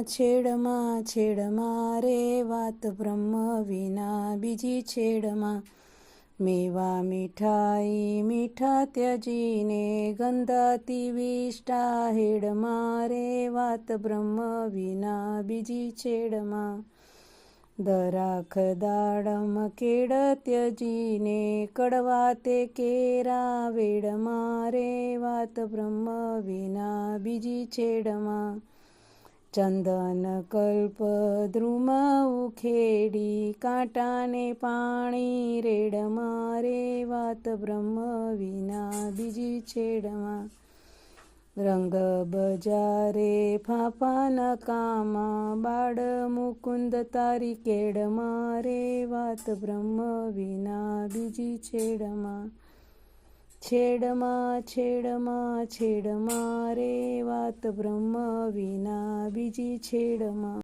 છેડમાં રે વાત બ્રહ્મ વિના બીજી છેડમાં. મેવા મીઠા ત્યજીને ગંધાતી વિષ્ટા હેડમાં રે વાત બ્રહ્મ વિના બીજી છેડમાં. દરાખ દાડમ કેળ ત્યજીને કડવા તે કેરા વેડમાં રે વાત બ્રહ્મ વિના બીજી છેડમાં. ચંદન કલ્પ દ્રુમ ઉખેડી કાંટાને પાણી રેડમાં રે વાત બ્રહ્મ વિના બીજી છેડમાં. રંગ બજારે ફાંફાના કામા બાળ મુકુંદ તારી કેડમાં રે વાત બ્રહ્મ વિના બીજી છેડમાં. છેડમાં રે વાત બ્રહ્મ વિના બીજી છેડમાં.